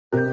Hello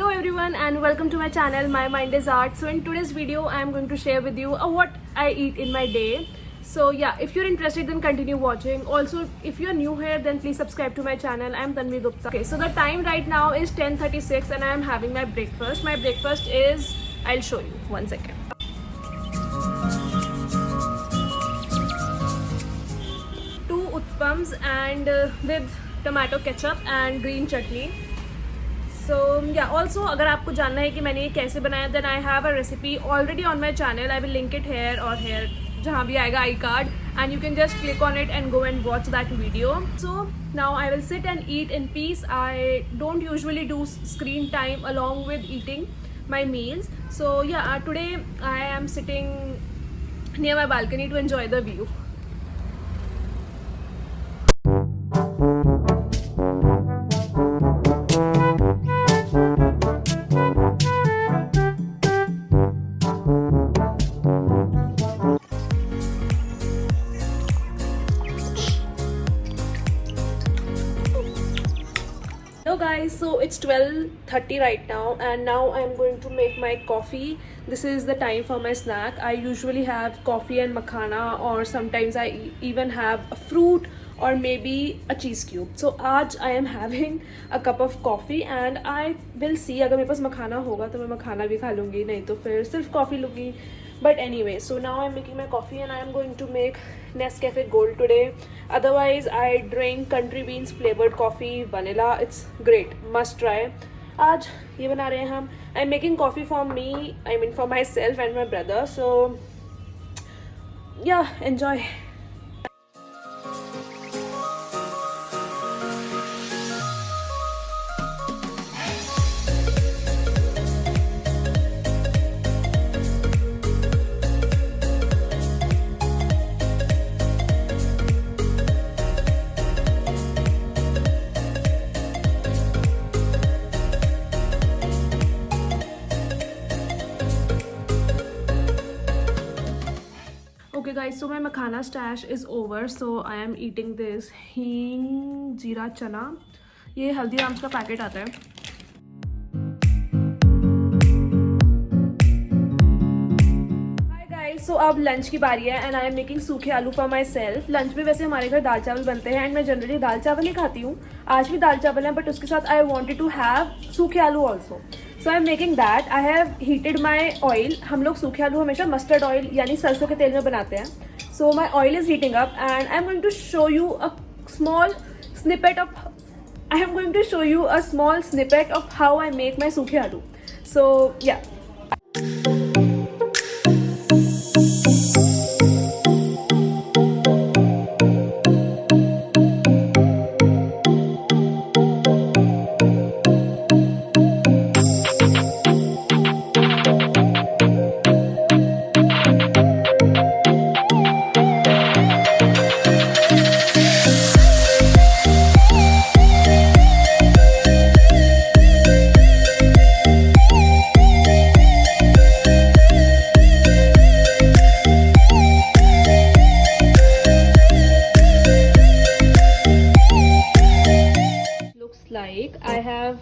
everyone and welcome to my channel My Mind is Art. So in today's video I am going to share with you what I eat in my day. So yeah, if you're interested then continue watching. Also if you're new here then please subscribe to my channel. I am Tanvi Gupta. Okay, so the time right now is 10:36 and I am having my breakfast. My breakfast is, I'll show you, one second. Two utpams and with tomato ketchup and green chutney. So yeah, also अगर आपको जानना है कि मैंने ये कैसे बनाया then I have a recipe already on my channel. I will link it here or here, जहाँ भी आएगा iCard, and you can just click on it and go and watch that video. So now I will sit and eat in peace. I don't usually do screen time along with eating my meals. So yeah, today I am sitting near my balcony to enjoy the view. Hello guys, so it's 12:30 right now and now I'm going to make my coffee. This is the time for my snack. I usually have coffee and makhana, or sometimes I even have a fruit or maybe a cheese cube. So आज I am having a cup of coffee and I will see, अगर मेरे पास मखाना होगा तो मैं मखाना भी खा लूँगी, नहीं तो फिर सिर्फ कॉफ़ी लूँगी. But anyway, so now I'm making my coffee and I am going to make Nescafe Gold today. Otherwise, I drink country beans flavored coffee, vanilla. It's great, must try. आज ये बना रहे हैं हम. I'm making coffee for me, I mean for myself and my brother. So yeah, enjoy. Okay guys, so my makhana stash is over, so I am eating this hing जीरा चना. ये हल्दीराम्स का पैकेट आता है. Hi guys, so अब lunch की बारी है and I am making सूखे आलू for myself. लंच में वैसे हमारे घर दाल चावल बनते हैं and मैं जनरली दाल चावल ही खाती हूँ. आज भी दाल चावल है but उसके साथ I wanted to have सूखे आलू also. So I'm making that. I have heated my oil. हम लोग सूखे आलू हमेशा मस्टर्ड ऑयल यानी सरसों के तेल में बनाते हैं. So my oil is heating up and I'm going to show you a small snippet of how I make my सूखे आलू. So yeah. I have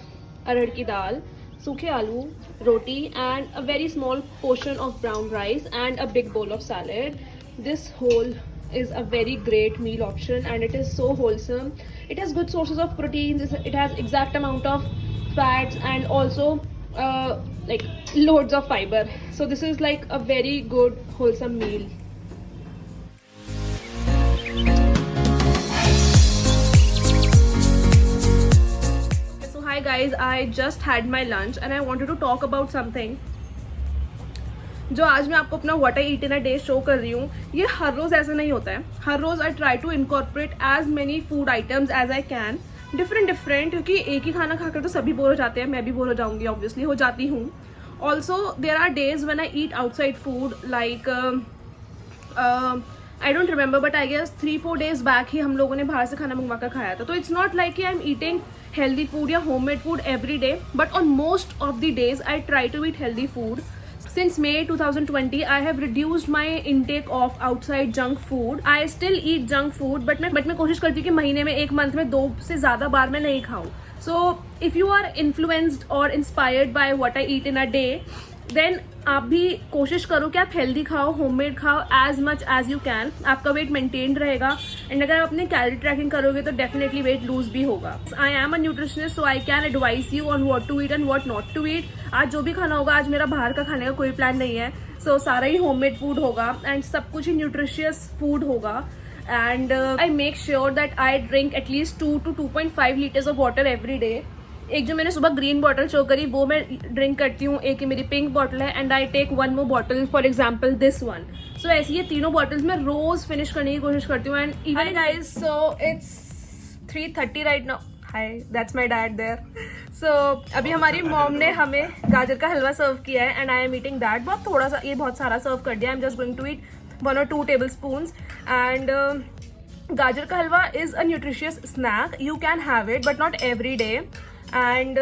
अरहर की दाल, सूखे आलू, roti and a very small portion of brown rice and a big bowl of salad. This whole is a very great meal option and it is so wholesome. It has good sources of proteins, it has exact amount of fats and also like loads of fiber. So this is like a very good wholesome meal. Hi guys, I just had my lunch and I wanted to talk about something. जो आज मैं आपको अपना what I eat in a day show कर रही हूँ, ये हर रोज़ ऐसा नहीं होता है. हर रोज़ I try to incorporate as many food items as I can, different, क्योंकि एक ही खाना खाकर तो सभी बोर हो जाते हैं. मैं भी बोर हो जाऊंगी, ऑब्वियसली हो जाती हूँ. Also there are days when I eat outside food, like I don't remember, but I guess 3-4 days back ही हम लोगों ने बाहर से खाना मंगवा कर खाया था. तो it's not like I am eating healthy food या homemade food every day, but on most of the days I try to eat healthy food. Since May 2020 I have reduced my intake of outside junk food. I still eat junk food, but मैं कोशिश करती हूँ कि महीने में, एक month में 2 से ज़्यादा बार मैं नहीं खाऊँ. So if you are influenced or inspired by what I eat in a day, then आप भी कोशिश करो कि आप हेल्दी खाओ, होममेड खाओ as much as you can. आपका वेट मेंटेन रहेगा. एंड अगर आप अपने कैलोरी ट्रैकिंग करोगे तो डेफिनेटली वेट लूज भी होगा. I am a nutritionist, so I can advice you on what to eat and what not to eat. आज जो भी खाना होगा, आज मेरा बाहर का खाने का कोई प्लान नहीं है. सो सारा ही होममेड फूड होगा एंड सब कुछ ही न्यूट्रिशियस फूड होगा. And I make sure that I drink at least 2 to 2.5 liters of water every day. एक जो मैंने सुबह ग्रीन बॉटल शो करी वो मैं ड्रिंक करती हूँ. एक मेरी पिंक बॉटल है and I take 1 more bottle, for example this one. So ऐसी ये तीनों बॉटल्स मैं रोज फिनिश करने की कोशिश करती हूँ. And even guys, so it's 3:30 right now. Hi, that's my dad there. So अभी हमारी मॉम ने हमें गाजर का हलवा सर्व किया है and I am eating that. बहुत थोड़ा सा, ये बहुत सारा सर्व कर दिया. I am just going to eat 1 or 2 tablespoons. And gajar का halwa is a nutritious snack. You can have it but not every day. And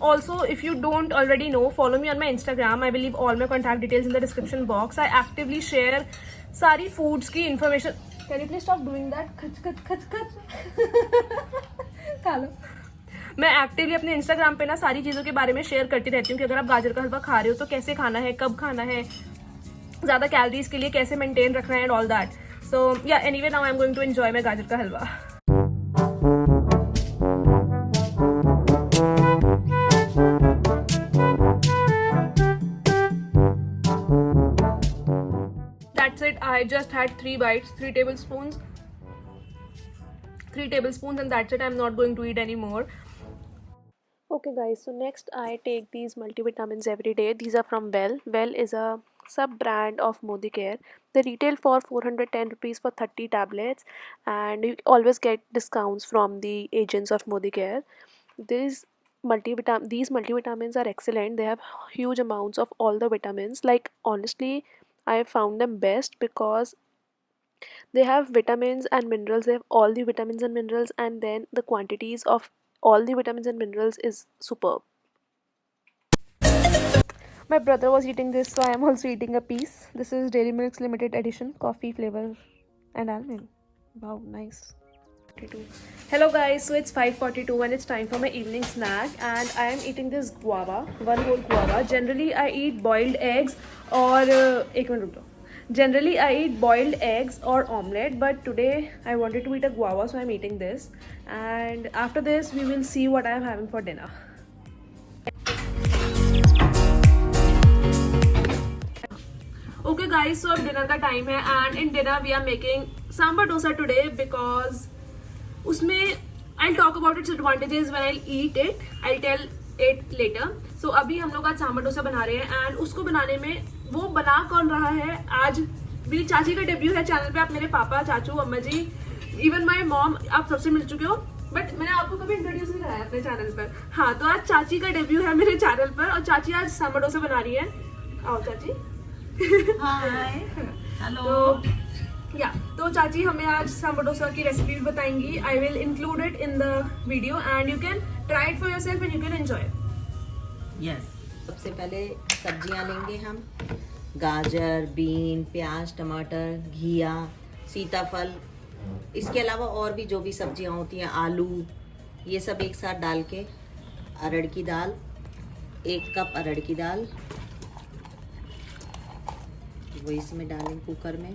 also, if you don't already know, follow me on my Instagram. I will leave all my contact details in the description box. I actively share सारी foods की information. Can you please stop doing that? खच खच खच खच. खा लो. मैं actively अपने Instagram पे ना सारी चीज़ों के बारे में शेयर करती रहती हूँ कि अगर आप गाजर का हलवा खा रहे हो तो कैसे खाना है, कब खाना है, ज़्यादा कैलोरीज के लिए कैसे मेंटेन रखना है and all that. So yeah anyway, now I am going to enjoy my gajar का halwa. That's it. I just had 3 bites, 3 tablespoons, and that's it. I'm not going to eat anymore. Okay guys, so next I take these multivitamins every day. These are from Well. Well is a sub brand of Modicare. They retail for 410 rupees for 30 tablets, and you always get discounts from the agents of Modicare. These multivitamins are excellent. They have huge amounts of all the vitamins. Like, honestly, I found them best because they have vitamins and minerals. They have all the vitamins and minerals, and then the quantities of all the vitamins and minerals is superb. My brother was eating this, so I am also eating a piece. This is Dairy Milk's limited edition coffee flavor and almond. Wow, nice. Hello guys, so it's 5:42 and it's time for my evening snack, and I am eating this guava, 1 whole guava. Generally I eat boiled eggs or एक minute रुक जाओ. Generally I eat boiled eggs or omelette, but today I wanted to eat a guava, so I'm eating this. And after this we will see what I am having for dinner. Okay guys, so अब dinner का time है, and in dinner we are making sambar dosa today because उसमें I'll talk about its advantages when I'll eat it. I'll tell it later. So अभी हम लोग आज सांबर डोसा बना रहे हैं, एंड उसको बनाने में वो बना कौन रहा है, आज मेरी चाची का डेब्यू है चैनल पे. आप मेरे पापा, चाचू, अम्मा जी, इवन माई मॉम, आप सबसे मिल चुके हो, बट मैंने आपको कभी इंट्रोड्यूस नहीं कराया अपने चैनल पर. हाँ, तो आज चाची का डेब्यू है मेरे चैनल पर, और चाची आज सांबर डोसा बना रही है. आओ चाची. हाय, हेलो. तो चाची हमें आज सांबर डोसा की रेसिपी भी बताएंगी. I will include it in the video and you can try it for yourself and you can enjoy. Yes. सबसे पहले सब्जियां लेंगे हम. गाजर, बीन, प्याज, टमाटर, घिया, सीताफल, इसके अलावा और भी जो भी सब्जियां होती हैं, आलू, ये सब एक साथ डाल के, अरहर की दाल, 1 कप अरहर की दाल वो इसमें डालें कुकर में.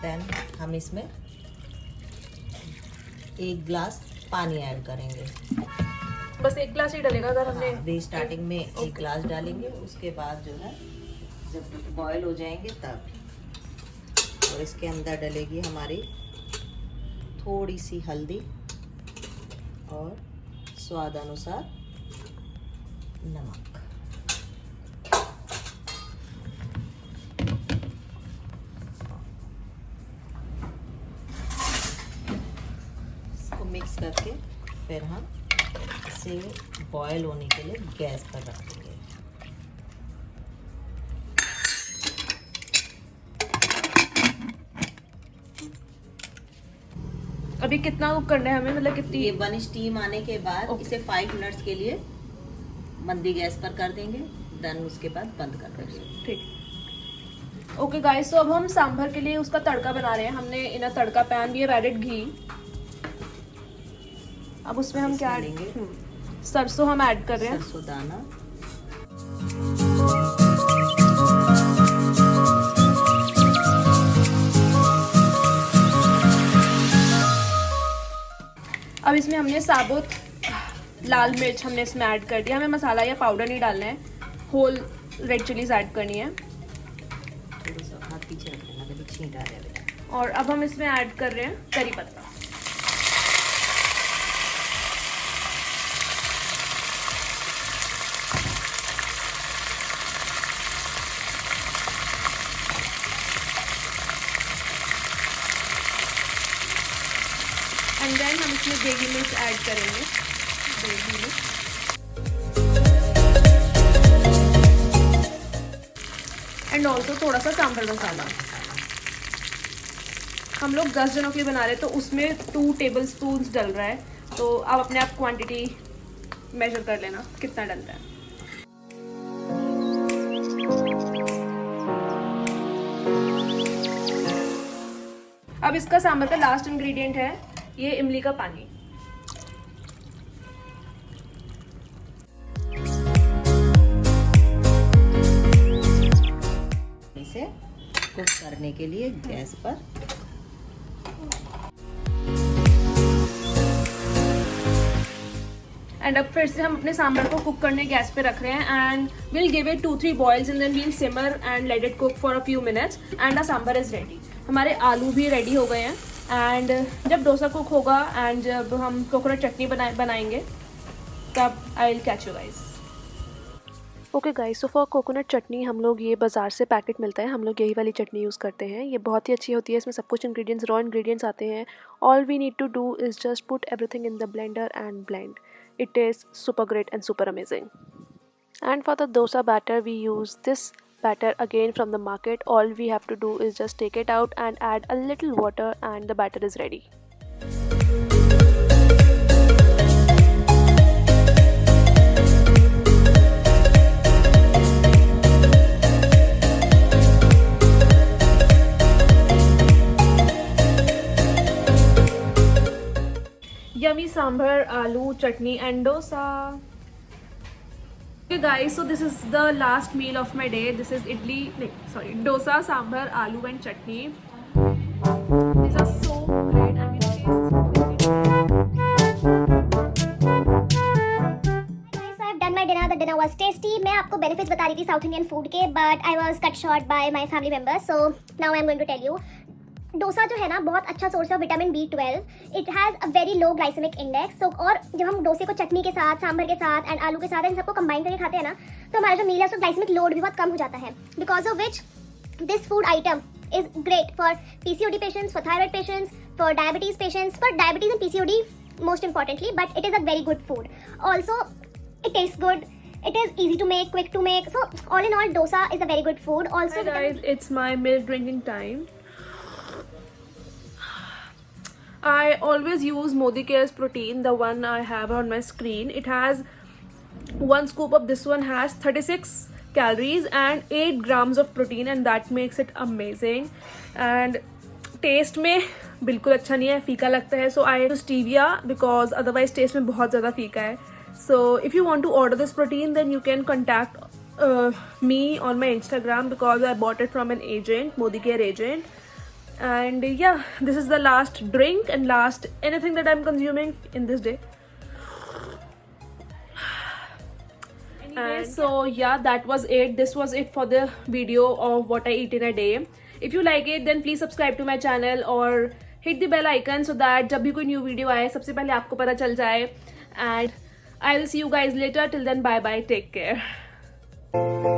देन हम इसमें 1 गिलास पानी ऐड करेंगे. बस 1 गिलास ही डलेगा अगर हमने. अभी स्टार्टिंग में 1 गिलास डालेंगे, उसके बाद जो है जब बॉयल हो जाएंगे तब. और इसके अंदर डलेगी हमारी थोड़ी सी हल्दी और स्वाद अनुसार नमक। इसको मिक्स करके फिर हम इसे बॉयल होने के लिए गैस पर रख देंगे। अभी कितना कुक करना है हमें, मतलब कितनी? ये 1 स्टीम आने के बाद इसे 5 मिनट्स के लिए मंदी गैस पर कर देंगे, देन उसके बाद बंद कर देंगे। ठीक। ओके गाइस, तो अब हम सांभर के लिए उसका तड़का बना रहे हैं। हमने इन अ तड़का पैन भी एडेड घी। अब उसमें हम क्या लेंगे? सरसों हम ऐड कर रहे हैं। सरसों दाना, अब इसमें हमने साबुत लाल मिर्च हमने इसमें ऐड कर दिया। हमें मसाला या पाउडर नहीं डालना है, होल रेड चिलीज ऐड करनी है। थोड़ा सा हाथ पीछे रख लेना, कभी छींट आ रहा है। और अब हम इसमें ऐड कर रहे हैं करी पत्ता। एंड देन हम इसमें देगी मिर्च ऐड करेंगे, देगी मिर्च। एंड ऑल्सो थोड़ा सा सांभर मसाला। हम लोग 10 जनों के लिए बना रहे हैं, तो उसमें 2 टेबलस्पून डल रहा है। तो आप अपने आप क्वांटिटी मेजर कर लेना कितना डलता है। अब इसका सांभर का लास्ट इंग्रेडिएंट है ये इमली का पानी। इसे कुक करने के लिए गैस पर एंड अब फिर से हम अपने सांभर को कुक करने गैस पे रख रहे हैं। And will give it 2-3 boils and then will simmer and let it cook for a few minutes and our sambar is ready. हमारे आलू भी रेडी हो गए हैं। एंड जब डोसा कुक होगा एंड जब हम कोकोनट चटनी बनाएंगे तब I will catch you guys. Okay guys, so for coconut chutney हम लोग ये बाज़ार से पैकेट मिलता है, हम लोग यही वाली चटनी यूज़ करते हैं। ये बहुत ही अच्छी होती है, इसमें सब कुछ इंग्रेडिएंट्स रॉ इंग्रेडिएंट्स आते हैं। All we need to do is just put everything in the blender and blend. It is super great and super amazing. And for the dosa batter, we use this batter again from the market. All we have to do is just take it out and add a little water and the batter is ready. Yummy sambar, aloo, chutney and dosa. Okay guys, so this is the last meal of my day. This is dosa, sambar, aloo and chutney. These are so great. I mean, taste is really Guys, I have done my dinner. The dinner was tasty. मैं आपको benefits बता रही थी South Indian food के, but I was cut short by my family members. So now I am going to tell you. Dosa जो है ना बहुत अच्छा सोर्स है vitamin B12। It has a very low glycemic index. So और जब हम डोसे को चटनी के साथ, सांभर के साथ एंड आलू के साथ इन सबको कंबाइन करके खाते हैं ना, तो हमारा जो मील है उसका ग्लाइसेमिक लोड भी बहुत कम हो जाता है। Because of which this food item is great for PCOD patients, for thyroid patients, for diabetes patients, for diabetes and PCOD most importantly, but it is a very good food. Also, it tastes good. It is easy to make, quick to make. So all in all, dosa is a very good food. Also, Hi guys, it's my milk drinking time. I always use Modi Care's protein, the one I have on my screen. It has 1 scoop of this one has 36 calories and 8 grams of protein, and that makes it amazing. And taste में बिल्कुल अच्छा नहीं है, फीका लगता है. So I use stevia because otherwise taste में बहुत ज़्यादा फीका है. So if you want to order this protein, then you can contact me on my Instagram because I bought it from an agent, Modi Care agent. And yeah, this is the last drink and last anything that I'm consuming in this day. And so yeah, that was it. This was it for the video of what I eat in a day. If you like it, then please subscribe to my channel or hit the bell icon so that जब भी कोई new video आए सबसे पहले आपको पता चल जाए. And I will see you guys later. Till then bye bye, take care.